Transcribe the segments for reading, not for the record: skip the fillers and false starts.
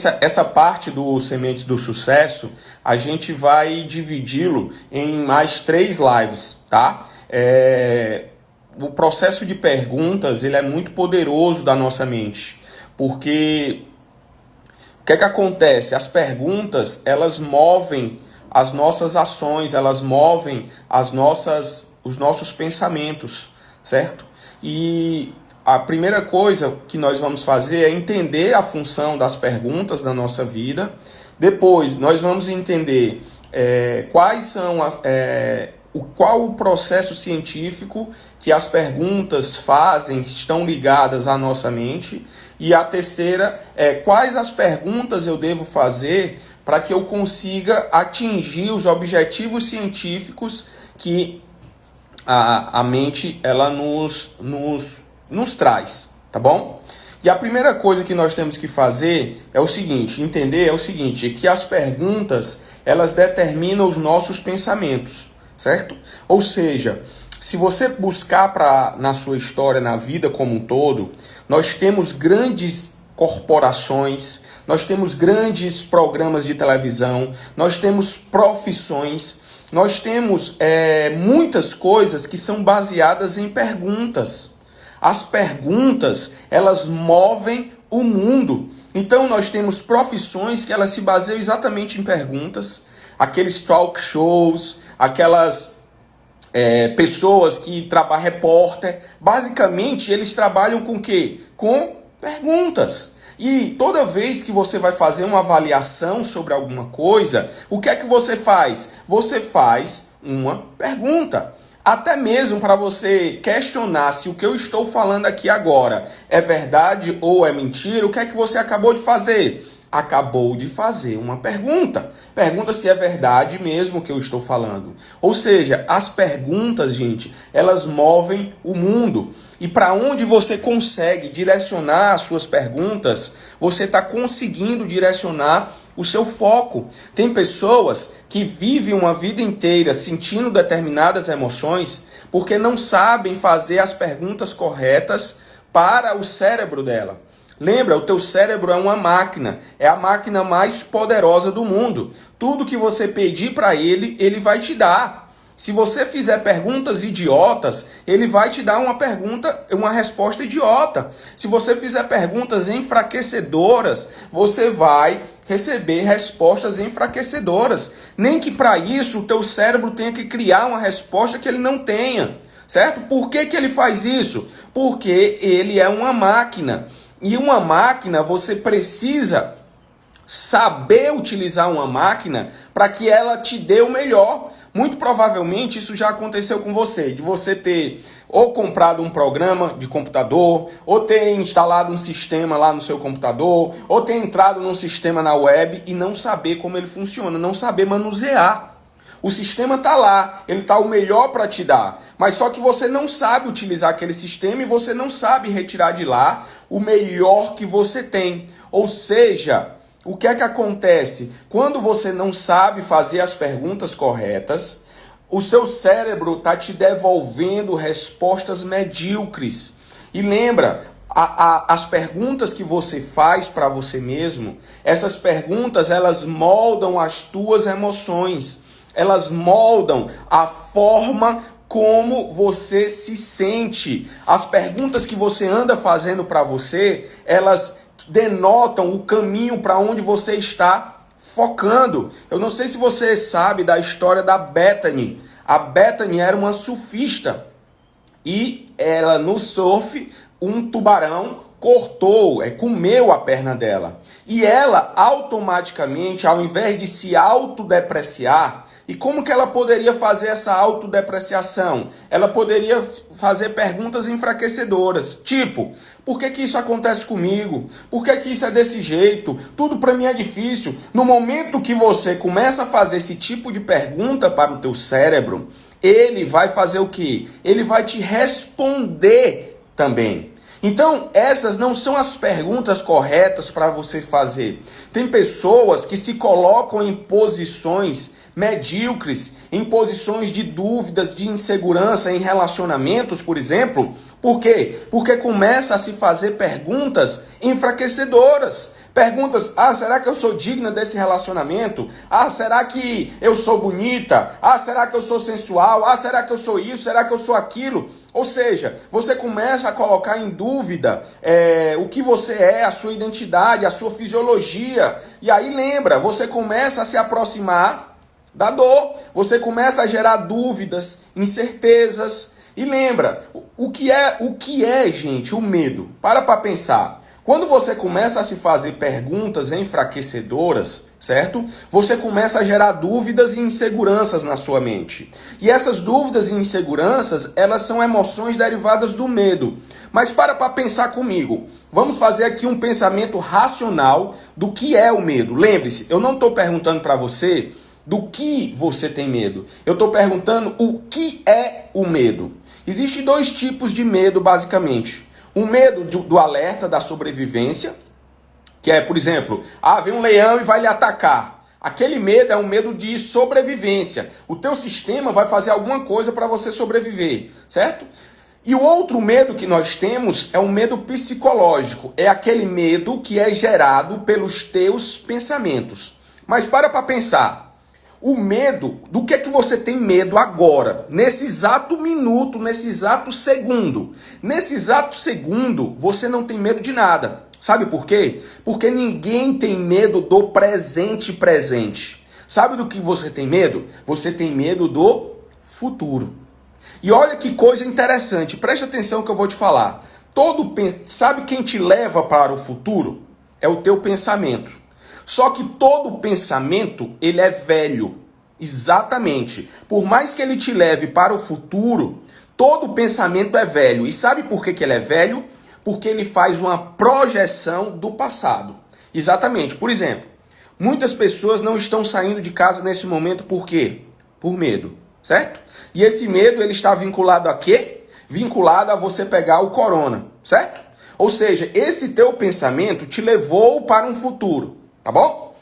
Essa parte do Sementes do Sucesso, a gente vai dividi-lo em mais 3 lives, tá? O processo de perguntas, ele é muito poderoso da nossa mente, porque o que é que acontece? As perguntas, elas movem as nossas ações, elas movem os nossos pensamentos, certo? E a primeira coisa que nós vamos fazer é entender a função das perguntas na nossa vida. Depois, nós vamos entender qual o processo científico que as perguntas fazem, que estão ligadas à nossa mente. E a terceira é quais as perguntas eu devo fazer para que eu consiga atingir os objetivos científicos que a mente ela nos traz, tá bom? E a primeira coisa que nós temos que fazer é o seguinte, que as perguntas, elas determinam os nossos pensamentos, certo? Ou seja, se você buscar na sua história, na vida como um todo, nós temos grandes corporações, nós temos grandes programas de televisão, nós temos profissões, nós temos muitas coisas que são baseadas em perguntas. As perguntas, elas movem o mundo. Então, nós temos profissões que elas se baseiam exatamente em perguntas. Aqueles talk shows, aquelas pessoas que trabalham, repórter. Basicamente, eles trabalham com o quê? Com perguntas. E toda vez que você vai fazer uma avaliação sobre alguma coisa, o que é que você faz? Você faz uma pergunta. Até mesmo para você questionar se o que eu estou falando aqui agora é verdade ou é mentira, o que é que você acabou de fazer? Acabou de fazer uma pergunta. Pergunta se é verdade mesmo o que eu estou falando. Ou seja, as perguntas, gente, elas movem o mundo. E para onde você consegue direcionar as suas perguntas, você está conseguindo direcionar o seu foco. Tem pessoas que vivem uma vida inteira sentindo determinadas emoções porque não sabem fazer as perguntas corretas para o cérebro dela. Lembra, o teu cérebro é uma máquina, é a máquina mais poderosa do mundo. Tudo que você pedir para ele, ele vai te dar. Se você fizer perguntas idiotas, ele vai te dar uma resposta idiota. Se você fizer perguntas enfraquecedoras, você vai receber respostas enfraquecedoras. Nem que para isso o teu cérebro tenha que criar uma resposta que ele não tenha, certo? Por que ele faz isso? Porque ele é uma máquina. E uma máquina, você precisa saber utilizar uma máquina para que ela te dê o melhor. Muito provavelmente isso já aconteceu com você, de você ter ou comprado um programa de computador, ou ter instalado um sistema lá no seu computador, ou ter entrado num sistema na web e não saber como ele funciona, não saber manusear. O sistema está lá, ele está o melhor para te dar, mas só que você não sabe utilizar aquele sistema e você não sabe retirar de lá o melhor que você tem. Ou seja, o que é que acontece? Quando você não sabe fazer as perguntas corretas, o seu cérebro está te devolvendo respostas medíocres. E lembra, as perguntas que você faz para você mesmo, essas perguntas elas moldam as tuas emoções. Elas moldam a forma como você se sente. As perguntas que você anda fazendo para você, elas denotam o caminho para onde você está focando. Eu não sei se você sabe da história da Bethany. A Bethany era uma surfista e ela no surf, um tubarão comeu a perna dela. E ela automaticamente, ao invés de se autodepreciar, e como que ela poderia fazer essa autodepreciação? Ela poderia fazer perguntas enfraquecedoras, tipo, por que isso acontece comigo? Por que isso é desse jeito? Tudo para mim é difícil. No momento que você começa a fazer esse tipo de pergunta para o teu cérebro, ele vai fazer o quê? Ele vai te responder também. Então, essas não são as perguntas corretas para você fazer. Tem pessoas que se colocam em posições medíocres, em posições de dúvidas, de insegurança em relacionamentos, por exemplo. Por quê? Porque começa a se fazer perguntas enfraquecedoras. Perguntas, será que eu sou digna desse relacionamento? Será que eu sou bonita? Será que eu sou sensual? Será que eu sou isso? Será que eu sou aquilo? Ou seja, você começa a colocar em dúvida o que você é, a sua identidade, a sua fisiologia. E aí lembra, você começa a se aproximar da dor, você começa a gerar dúvidas, incertezas. E lembra, o que é, gente, o medo? Para pensar. Quando você começa a se fazer perguntas enfraquecedoras, certo? Você começa a gerar dúvidas e inseguranças na sua mente. E essas dúvidas e inseguranças, elas são emoções derivadas do medo. Mas para pensar comigo. Vamos fazer aqui um pensamento racional do que é o medo. Lembre-se, eu não estou perguntando para você do que você tem medo. Eu estou perguntando o que é o medo. Existem dois tipos de medo, basicamente. O medo do alerta, da sobrevivência, que é, por exemplo, vem um leão e vai lhe atacar. Aquele medo é um medo de sobrevivência. O teu sistema vai fazer alguma coisa para você sobreviver, certo? E o outro medo que nós temos é um medo psicológico. É aquele medo que é gerado pelos teus pensamentos. Mas para pensar. O medo, do que é que você tem medo agora? Nesse exato minuto, nesse exato segundo. Nesse exato segundo, você não tem medo de nada. Sabe por quê? Porque ninguém tem medo do presente. Sabe do que você tem medo? Você tem medo do futuro. E olha que coisa interessante, preste atenção que eu vou te falar. Sabe quem te leva para o futuro? É o teu pensamento. Só que todo pensamento, ele é velho. Exatamente. Por mais que ele te leve para o futuro, todo pensamento é velho. E sabe por que ele é velho? Porque ele faz uma projeção do passado. Exatamente. Por exemplo, muitas pessoas não estão saindo de casa nesse momento por quê? Por medo, certo? E esse medo, ele está vinculado a quê? Vinculado a você pegar o corona, certo? Ou seja, esse teu pensamento te levou para um futuro. Tá bom?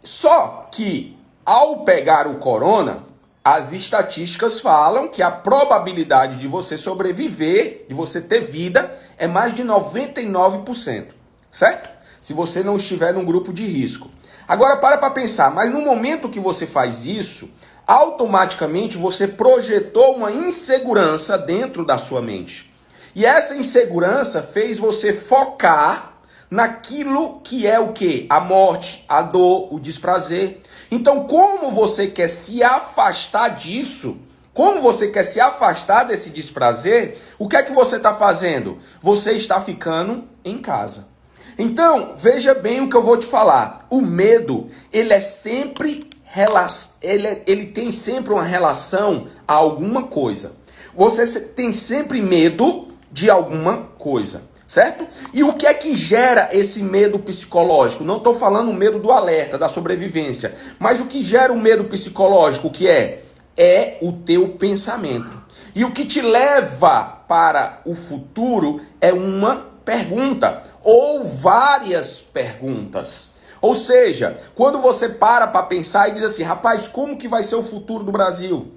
Só que ao pegar o corona, as estatísticas falam que a probabilidade de você sobreviver, de você ter vida, é mais de 99%, certo? Se você não estiver num grupo de risco. Agora para pensar, mas no momento que você faz isso, automaticamente você projetou uma insegurança dentro da sua mente. E essa insegurança fez você focar naquilo que é o quê? A morte, a dor, o desprazer. Então, como você quer se afastar disso, como você quer se afastar desse desprazer, o que é que você está fazendo? Você está ficando em casa. Então, veja bem o que eu vou te falar. O medo, ele é sempre ele tem sempre uma relação a alguma coisa. Você tem sempre medo de alguma coisa. Certo? E o que é que gera esse medo psicológico? Não estou falando o medo do alerta, da sobrevivência. Mas o que gera o medo psicológico, o que é? É o teu pensamento. E o que te leva para o futuro é uma pergunta ou várias perguntas. Ou seja, quando você para pensar e diz assim, rapaz, como que vai ser o futuro do Brasil?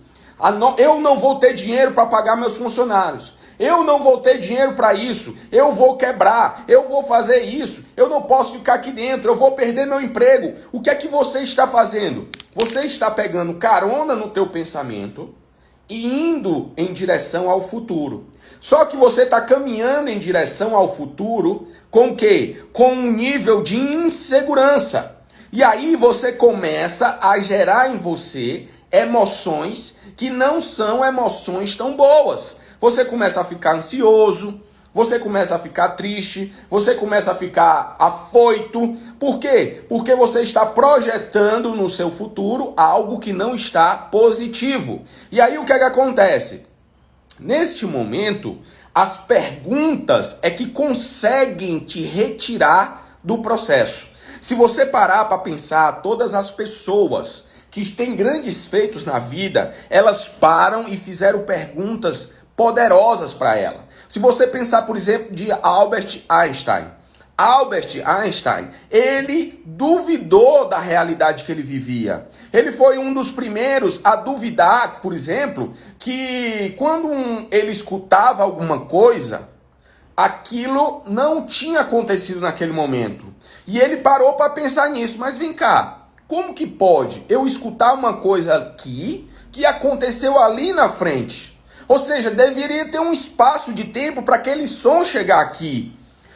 Eu não vou ter dinheiro para pagar meus funcionários. Eu não vou ter dinheiro para isso, eu vou quebrar, eu vou fazer isso, eu não posso ficar aqui dentro, eu vou perder meu emprego. O que é que você está fazendo? Você está pegando carona no teu pensamento e indo em direção ao futuro. Só que você está caminhando em direção ao futuro com o quê? Com um nível de insegurança. E aí você começa a gerar em você emoções que não são emoções tão boas. Você começa a ficar ansioso, você começa a ficar triste, você começa a ficar afoito. Por quê? Porque você está projetando no seu futuro algo que não está positivo. E aí o que é que acontece? Neste momento, as perguntas é que conseguem te retirar do processo. Se você parar para pensar, todas as pessoas que têm grandes feitos na vida, elas param e fizeram perguntas poderosas para ela. Se você pensar, por exemplo, de Albert Einstein. Albert Einstein, ele duvidou da realidade que ele vivia. Ele foi um dos primeiros a duvidar, por exemplo, que quando ele escutava alguma coisa, aquilo não tinha acontecido naquele momento. E ele parou para pensar nisso. Mas vem cá, como que pode eu escutar uma coisa aqui que aconteceu ali na frente? Ou seja, deveria ter um espaço de tempo para aquele som chegar aqui.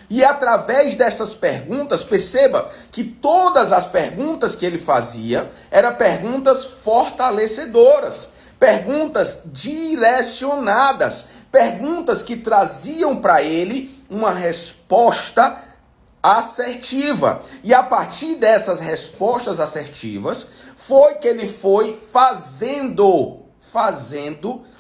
E através dessas perguntas, perceba que todas as perguntas que ele fazia eram perguntas fortalecedoras, perguntas direcionadas, perguntas que traziam para ele uma resposta assertiva. E a partir dessas respostas assertivas, foi que ele foi fazendo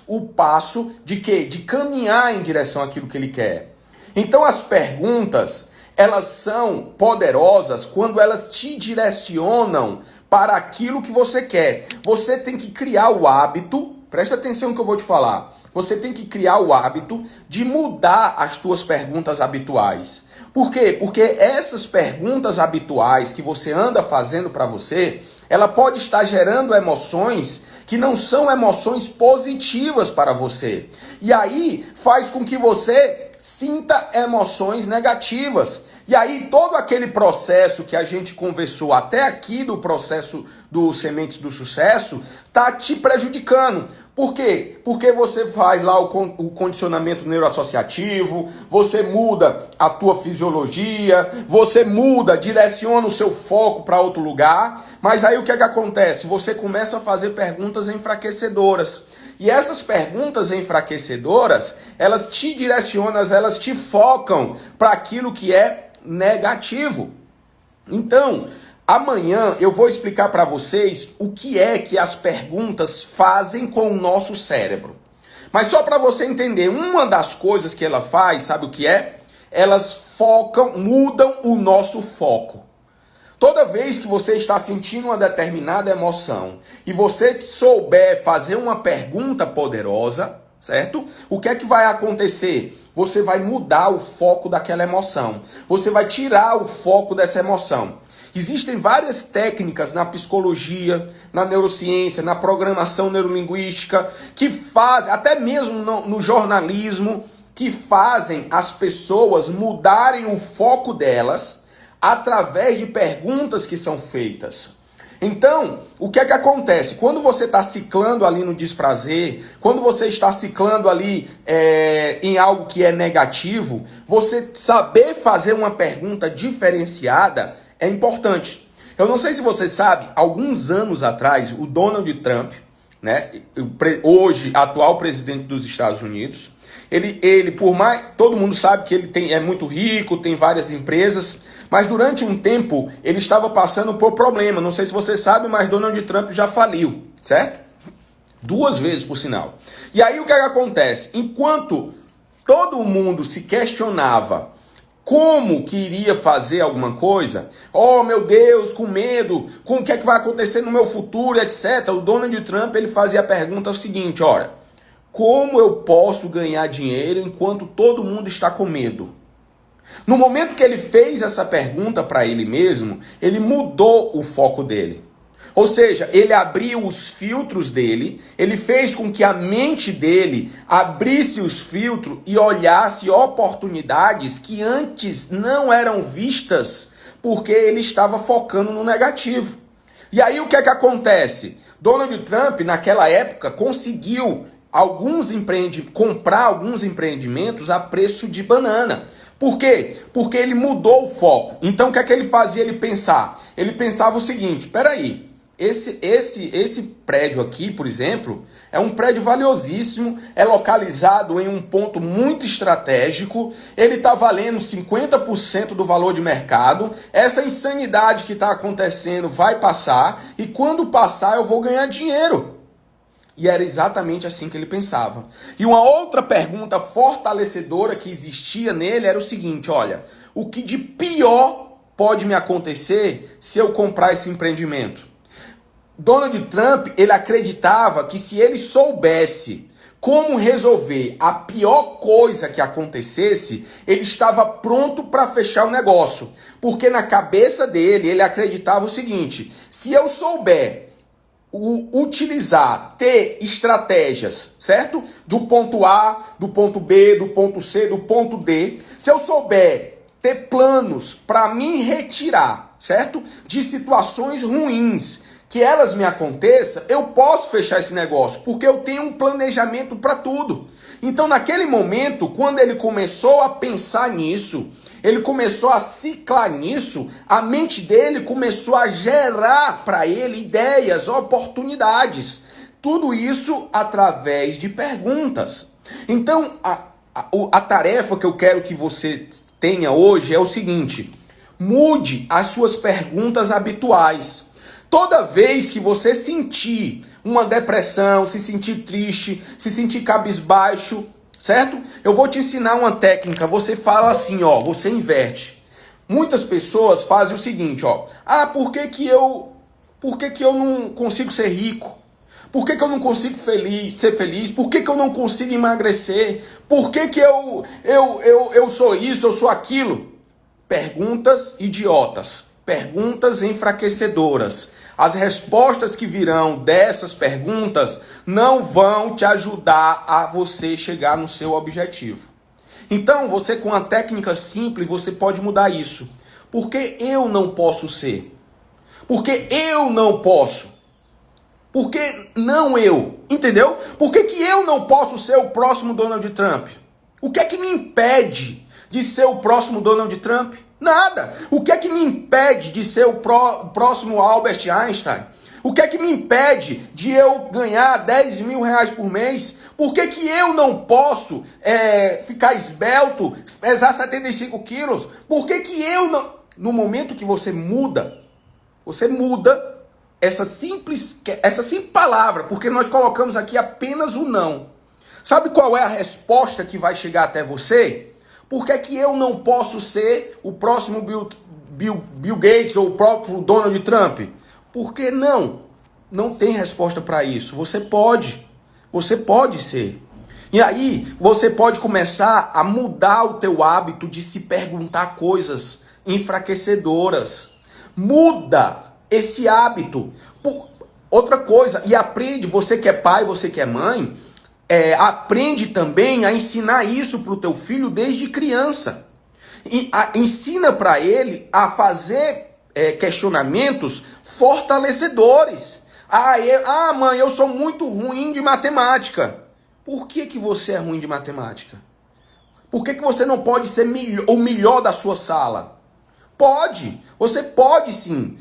o passo de quê? De caminhar em direção àquilo que ele quer. Então as perguntas, elas são poderosas quando elas te direcionam para aquilo que você quer. Você tem que criar o hábito, presta atenção no que eu vou te falar. Você tem que criar o hábito de mudar as tuas perguntas habituais. Por quê? Porque essas perguntas habituais que você anda fazendo para você, ela pode estar gerando emoções que não são emoções positivas para você. E aí faz com que você sinta emoções negativas. E aí todo aquele processo que a gente conversou até aqui do processo do Sementes do Sucesso tá te prejudicando. Por quê? Porque você faz lá o condicionamento neuroassociativo, você muda a tua fisiologia, você muda, direciona o seu foco para outro lugar, mas aí o que é que acontece? Você começa a fazer perguntas enfraquecedoras. E essas perguntas enfraquecedoras, elas te direcionam, elas te focam para aquilo que é negativo. Então, amanhã eu vou explicar para vocês o que é que as perguntas fazem com o nosso cérebro. Mas só para você entender, uma das coisas que ela faz, sabe o que é? Elas focam, mudam o nosso foco. Toda vez que você está sentindo uma determinada emoção e você souber fazer uma pergunta poderosa, certo? O que é que vai acontecer? Você vai mudar o foco daquela emoção. Você vai tirar o foco dessa emoção. Existem várias técnicas na psicologia, na neurociência, na programação neurolinguística, que fazem, até mesmo no jornalismo, que fazem as pessoas mudarem o foco delas através de perguntas que são feitas. Então, o que é que acontece? Quando você está ciclando ali no desprazer, quando você está ciclando ali em algo que é negativo, você saber fazer uma pergunta diferenciada é importante. Eu não sei se você sabe, alguns anos atrás, o Donald Trump, né, hoje atual presidente dos Estados Unidos, ele por mais, todo mundo sabe que ele é muito rico, tem várias empresas, mas durante um tempo ele estava passando por problema. Não sei se você sabe, mas Donald Trump já faliu, certo? 2 vezes, por sinal. E aí o que acontece? Enquanto todo mundo se questionava como que iria fazer alguma coisa, oh meu Deus, com medo, com o que é que vai acontecer no meu futuro, etc. O Donald Trump ele fazia a pergunta seguinte, olha, como eu posso ganhar dinheiro enquanto todo mundo está com medo? No momento que ele fez essa pergunta para ele mesmo, ele mudou o foco dele. Ou seja, ele abriu os filtros dele, ele fez com que a mente dele abrisse os filtros e olhasse oportunidades que antes não eram vistas porque ele estava focando no negativo. E aí o que é que acontece? Donald Trump, naquela época, conseguiu comprar alguns empreendimentos a preço de banana. Por quê? Porque ele mudou o foco. Então o que é que ele fazia ele pensar? Ele pensava o seguinte, peraí, esse prédio aqui, por exemplo, é um prédio valiosíssimo, é localizado em um ponto muito estratégico, ele está valendo 50% do valor de mercado, essa insanidade que está acontecendo vai passar, e quando passar eu vou ganhar dinheiro. E era exatamente assim que ele pensava. E uma outra pergunta fortalecedora que existia nele era o seguinte, olha, o que de pior pode me acontecer se eu comprar esse empreendimento? Donald Trump, ele acreditava que se ele soubesse como resolver a pior coisa que acontecesse, ele estava pronto para fechar o negócio. Porque na cabeça dele, ele acreditava o seguinte, se eu souber utilizar, ter estratégias, certo? Do ponto A, do ponto B, do ponto C, do ponto D. Se eu souber ter planos para me retirar, certo? De situações ruins, que elas me aconteçam, eu posso fechar esse negócio, porque eu tenho um planejamento para tudo. Então, naquele momento, quando ele começou a pensar nisso, ele começou a ciclar nisso, a mente dele começou a gerar para ele ideias, oportunidades. Tudo isso através de perguntas. Então, a tarefa que eu quero que você tenha hoje é o seguinte: mude as suas perguntas habituais. Toda vez que você sentir uma depressão, se sentir triste, se sentir cabisbaixo, certo? Eu vou te ensinar uma técnica. Você fala assim, ó, você inverte. Muitas pessoas fazem o seguinte, ó. Ah, por que que eu não consigo ser rico? Por que que eu não consigo ser feliz? Por que que eu não consigo emagrecer? Por que que eu sou isso, eu sou aquilo? Perguntas idiotas, perguntas enfraquecedoras. As respostas que virão dessas perguntas não vão te ajudar a você chegar no seu objetivo. Então, você com uma técnica simples, você pode mudar isso. Por que eu não posso ser? Porque eu não posso. Por que não eu? Entendeu? Por que que eu não posso ser o próximo Donald Trump? O que é que me impede de ser o próximo Donald Trump? Nada. O que é que me impede de ser o próximo Albert Einstein? O que é que me impede de eu ganhar 10 mil reais por mês? Por que que eu não posso ficar esbelto, pesar 75 quilos? Por que que eu não... No momento que você muda essa simples palavra, porque nós colocamos aqui apenas o não. Sabe qual é a resposta que vai chegar até você? Por que que eu não posso ser o próximo Bill Gates ou o próprio Donald Trump? Porque não tem resposta para isso. Você pode ser. E aí você pode começar a mudar o teu hábito de se perguntar coisas enfraquecedoras. Muda esse hábito. Outra coisa, e aprende, você que é pai, você que é mãe, aprende também a ensinar isso para o teu filho desde criança. Ensina para ele a fazer questionamentos fortalecedores. Mãe, eu sou muito ruim de matemática. Por que que você é ruim de matemática? Por que que você não pode ser o melhor da sua sala? Pode, você pode sim.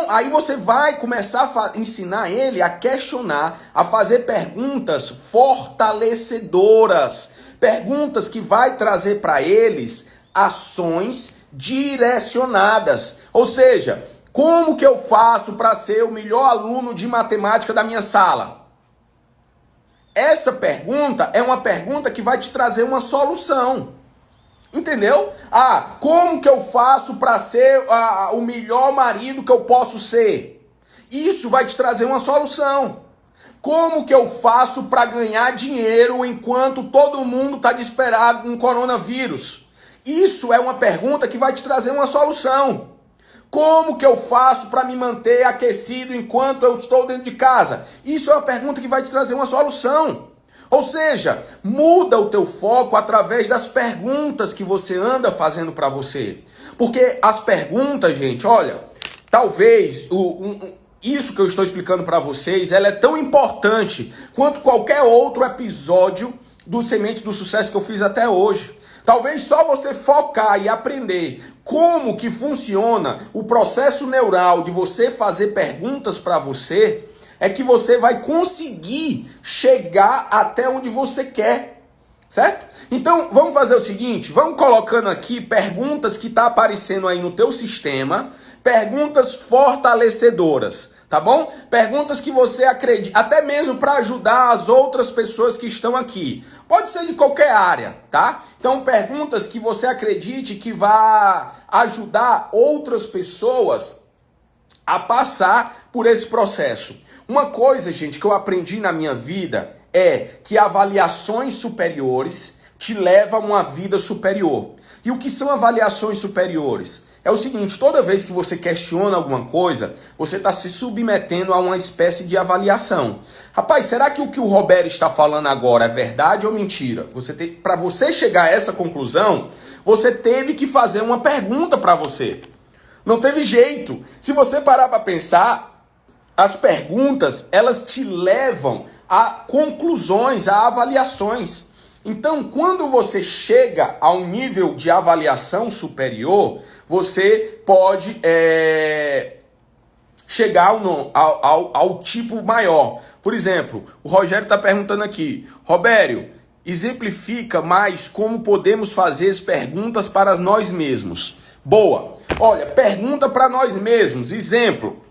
Aí você vai começar a ensinar ele a questionar, a fazer perguntas fortalecedoras. Perguntas que vai trazer para eles ações direcionadas. Ou seja, como que eu faço para ser o melhor aluno de matemática da minha sala? Essa pergunta é uma pergunta que vai te trazer uma solução. Entendeu? Como que eu faço para ser o melhor marido que eu posso ser? Isso vai te trazer uma solução. Como que eu faço para ganhar dinheiro enquanto todo mundo está desesperado com coronavírus? Isso é uma pergunta que vai te trazer uma solução. Como que eu faço para me manter aquecido enquanto eu estou dentro de casa? Isso é uma pergunta que vai te trazer uma solução. Ou seja, muda o teu foco através das perguntas que você anda fazendo para você. Porque as perguntas, gente, olha, talvez isso que eu estou explicando para vocês, ela é tão importante quanto qualquer outro episódio do Sementes do Sucesso que eu fiz até hoje. Talvez só você focar e aprender como que funciona o processo neural de você fazer perguntas para você, é que você vai conseguir chegar até onde você quer, certo? Então, vamos fazer o seguinte, vamos colocando aqui perguntas que tá aparecendo aí no teu sistema, perguntas fortalecedoras, tá bom? Perguntas que você acredita, até mesmo para ajudar as outras pessoas que estão aqui. Pode ser de qualquer área, tá? Então, perguntas que você acredite que vai ajudar outras pessoas a passar por esse processo. Uma coisa, gente, que eu aprendi na minha vida é que avaliações superiores te levam a uma vida superior. E o que são avaliações superiores? é o seguinte: toda vez que você questiona alguma coisa, você está se submetendo a uma espécie de avaliação. Rapaz, será que o que o Roberto está falando agora é verdade ou mentira? Para você chegar a essa conclusão, você teve que fazer uma pergunta para você. Não teve jeito. Se você parar para pensar, as perguntas, elas te levam a conclusões, a avaliações. Então, quando você chega a um nível de avaliação superior, você pode chegar ao tipo maior. Por exemplo, o Rogério está perguntando aqui: Robério, exemplifica mais como podemos fazer as perguntas para nós mesmos. Boa! Olha, pergunta para nós mesmos. Exemplo,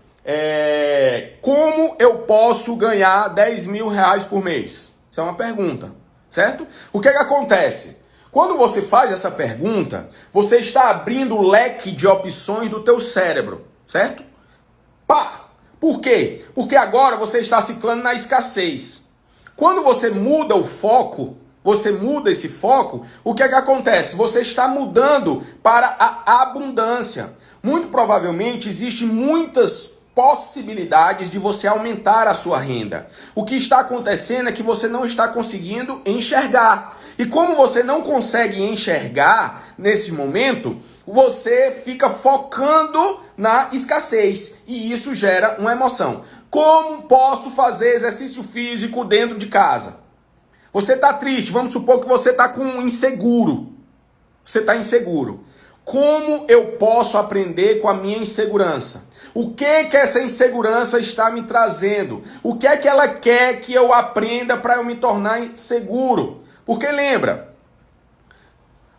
como eu posso ganhar 10 mil reais por mês? Isso é uma pergunta, certo? O que é que acontece? Quando você faz essa pergunta, você está abrindo o leque de opções do teu cérebro, certo? Pá! Por quê? Porque agora você está ciclando na escassez. Quando você muda o foco, você muda esse foco, o que é que acontece? Você está mudando para a abundância. Muito provavelmente existem muitas possibilidades de você aumentar a sua renda. O que está acontecendo é que você não está conseguindo enxergar. E como você não consegue enxergar nesse momento, você fica focando na escassez. E isso gera uma emoção. Como posso fazer exercício físico dentro de casa? Você está triste, vamos supor que você está com um inseguro. Você está inseguro. Como eu posso aprender com a minha insegurança? O que essa insegurança está me trazendo? O que é que ela quer que eu aprenda para eu me tornar seguro? Porque lembra,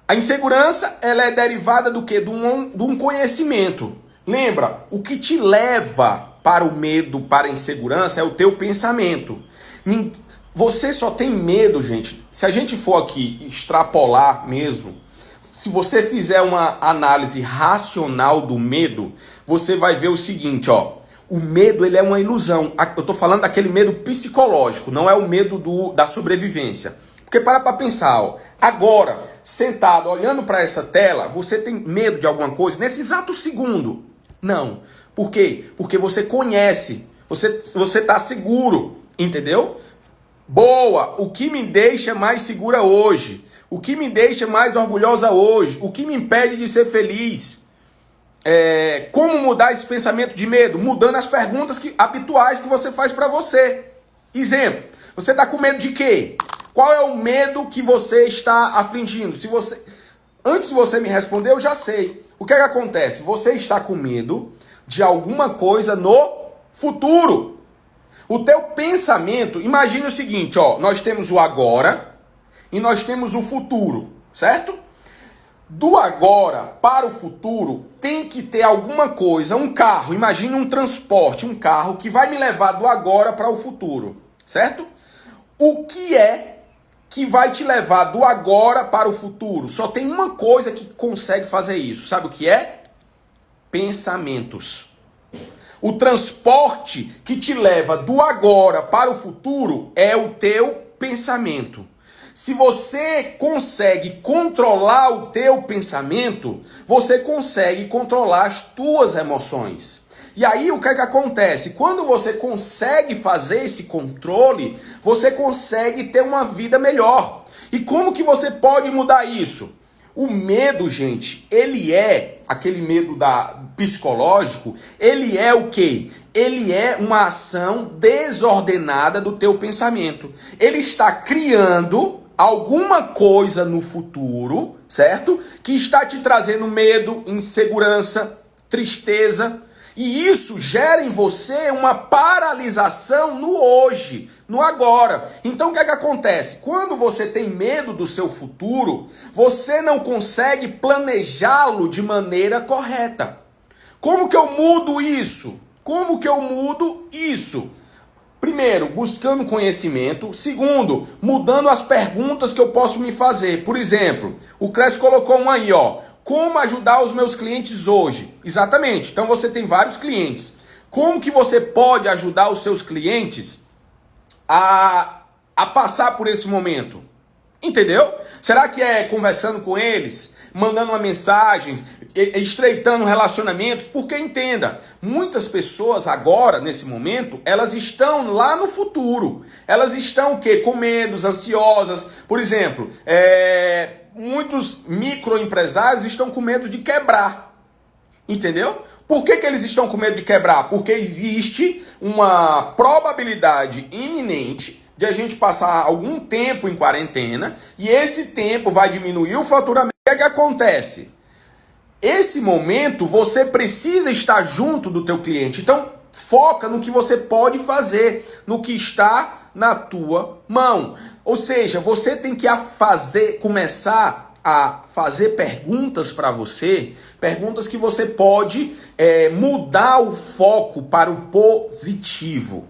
a insegurança ela é derivada do quê? De um conhecimento. Lembra, o que te leva para o medo, para a insegurança é o teu pensamento. Você só tem medo, gente. Se a gente for aqui extrapolar mesmo, se você fizer uma análise racional do medo, você vai ver o seguinte, ó. O medo, ele é uma ilusão. Eu tô falando daquele medo psicológico, não é o medo da sobrevivência. Porque para pensar, ó. Agora, sentado, olhando para essa tela, você tem medo de alguma coisa nesse exato segundo? Não. Por quê? Porque você conhece. Você tá seguro, entendeu? Boa, o que me deixa mais segura hoje? O que me deixa mais orgulhosa hoje? O que me impede de ser feliz? Como mudar esse pensamento de medo? Mudando as perguntas habituais que você faz para você. Exemplo, você está com medo de quê? Qual é o medo que você está afligindo? Antes de você me responder, eu já sei. O que é que acontece? Você está com medo de alguma coisa no futuro. O teu pensamento, imagine o seguinte, ó, nós temos o agora e nós temos o futuro, certo? Do agora para o futuro tem que ter alguma coisa, um carro, imagine um transporte, um carro que vai me levar do agora para o futuro, certo? O que é que vai te levar do agora para o futuro? Só tem uma coisa que consegue fazer isso, sabe o que é? Pensamentos. O transporte que te leva do agora para o futuro é o teu pensamento. Se você consegue controlar o teu pensamento, você consegue controlar as tuas emoções. E aí o que é que acontece? Quando você consegue fazer esse controle, você consegue ter uma vida melhor. E como que você pode mudar isso? O medo, gente, ele é aquele medo psicológico, ele é o quê? Ele é uma ação desordenada do teu pensamento. Ele está criando alguma coisa no futuro, certo? Que está te trazendo medo, insegurança, tristeza. E isso gera em você uma paralisação no hoje, no agora. Então o que é que acontece? Quando você tem medo do seu futuro, você não consegue planejá-lo de maneira correta. Como que eu mudo isso? Como que eu mudo isso? Primeiro, buscando conhecimento. Segundo, mudando as perguntas que eu posso me fazer. Por exemplo, o Clécio colocou um aí, ó. Como ajudar os meus clientes hoje? Exatamente. Então você tem vários clientes. Como que você pode ajudar os seus clientes a passar por esse momento? Entendeu? Será que é conversando com eles, mandando uma mensagem, estreitando relacionamentos? Porque entenda, muitas pessoas agora, nesse momento, elas estão lá no futuro. Elas estão o quê? Com medos, ansiosas. Por exemplo, muitos microempresários estão com medo de quebrar. Entendeu? Por que eles estão com medo de quebrar? Porque existe uma probabilidade iminente de a gente passar algum tempo em quarentena e esse tempo vai diminuir o faturamento. O que é que acontece? Esse momento você precisa estar junto do teu cliente. Então foca no que você pode fazer, no que está na tua mão. Ou seja, você tem que começar a fazer perguntas para você, perguntas que você pode mudar o foco para o positivo.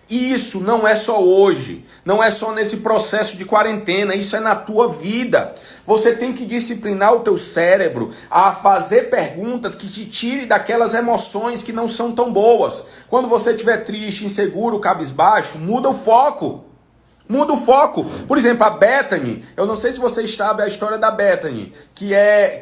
E isso não é só hoje, não é só nesse processo de quarentena, isso é na tua vida. Você tem que disciplinar o teu cérebro a fazer perguntas que te tirem daquelas emoções que não são tão boas. Quando você estiver triste, inseguro, cabisbaixo, muda o foco. Muda o foco. Por exemplo, a Bethany, eu não sei se você sabe a história da Bethany, que é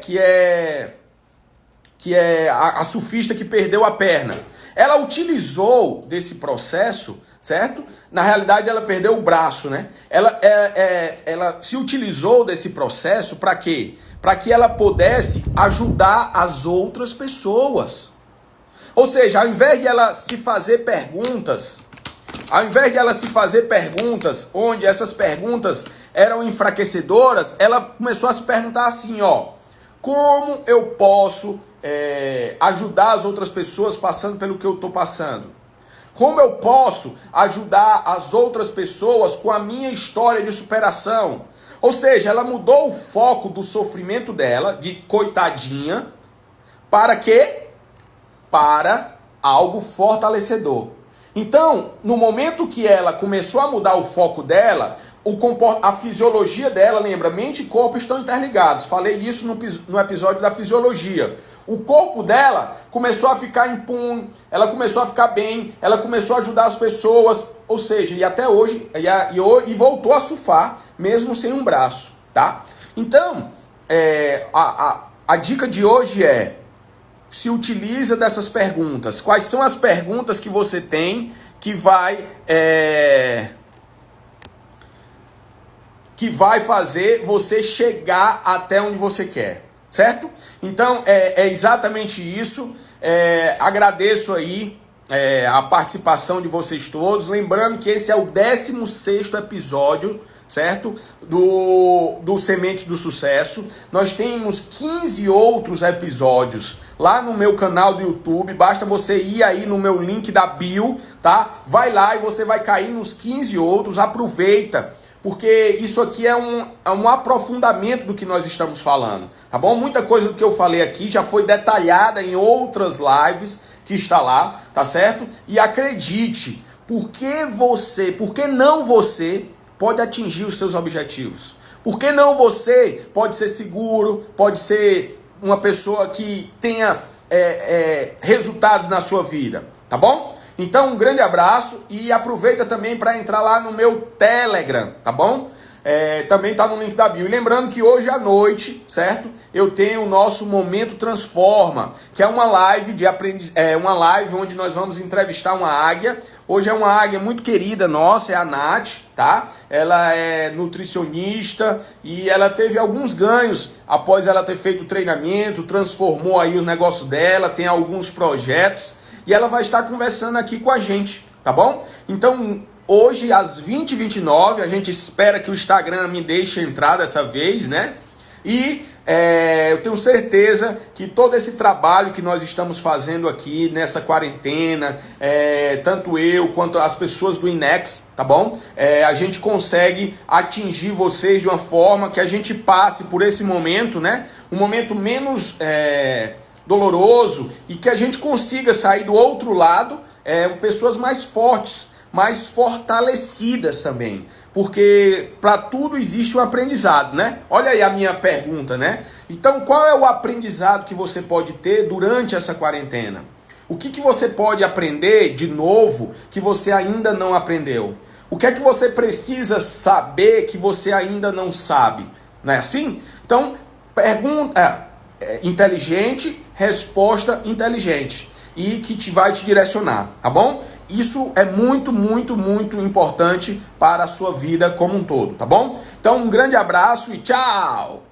a surfista que perdeu a perna. Ela utilizou desse processo, certo? Na realidade, ela perdeu o braço, né? Ela se utilizou desse processo para quê? Para que ela pudesse ajudar as outras pessoas. Ou seja, ao invés de ela se fazer perguntas, onde essas perguntas eram enfraquecedoras, ela começou a se perguntar assim, como eu posso ajudar as outras pessoas passando pelo que eu estou passando? Como eu posso ajudar as outras pessoas com a minha história de superação? Ou seja, ela mudou o foco do sofrimento dela, de coitadinha, para quê? Para algo fortalecedor. Então, no momento que ela começou a mudar o foco dela, a fisiologia dela, lembra, mente e corpo estão interligados. Falei isso no episódio da fisiologia. O corpo dela começou a ficar impune, ela começou a ficar bem, ela começou a ajudar as pessoas, ou seja, e até hoje, e voltou a surfar, mesmo sem um braço, tá? Então, a dica de hoje se utiliza dessas perguntas. Quais são as perguntas que você tem que vai fazer você chegar até onde você quer, certo? Então, é exatamente isso. Agradeço aí a participação de vocês todos. Lembrando que esse é o 16º episódio, certo? Do Sementes do Sucesso. Nós temos 15 outros episódios lá no meu canal do YouTube. Basta você ir aí no meu link da bio, tá? Vai lá e você vai cair nos 15 outros. Aproveita, porque isso aqui é um aprofundamento do que nós estamos falando, tá bom? Muita coisa do que eu falei aqui já foi detalhada em outras lives que está lá, tá certo? E acredite, por que não você pode atingir os seus objetivos? Por que não você pode ser seguro, pode ser uma pessoa que tenha resultados na sua vida, tá bom? Então, um grande abraço e aproveita também para entrar lá no meu Telegram, tá bom? Também tá no link da bio. E lembrando que hoje à noite, certo? Eu tenho o nosso Momento Transforma, que é uma live uma live onde nós vamos entrevistar uma águia. Hoje é uma águia muito querida nossa, é a Nath, tá? Ela é nutricionista e ela teve alguns ganhos após ela ter feito o treinamento, transformou aí os negócios dela, tem alguns projetos e ela vai estar conversando aqui com a gente, tá bom? Então, hoje às 20h29, a gente espera que o Instagram me deixe entrar dessa vez, né? E eu tenho certeza que todo esse trabalho que nós estamos fazendo aqui nessa quarentena, tanto eu quanto as pessoas do INEX, tá bom? A gente consegue atingir vocês de uma forma que a gente passe por esse momento, né? Um momento menos doloroso e que a gente consiga sair do outro lado pessoas mais fortes, mais fortalecidas também, porque para tudo existe um aprendizado, né? Olha aí a minha pergunta, né? Então, qual é o aprendizado que você pode ter durante essa quarentena? O que você pode aprender de novo que você ainda não aprendeu? O que é que você precisa saber que você ainda não sabe? Não é assim? Então, pergunta inteligente, resposta inteligente. E que vai te direcionar, tá bom? Isso é muito, muito, muito importante para a sua vida como um todo, tá bom? Então, um grande abraço e tchau!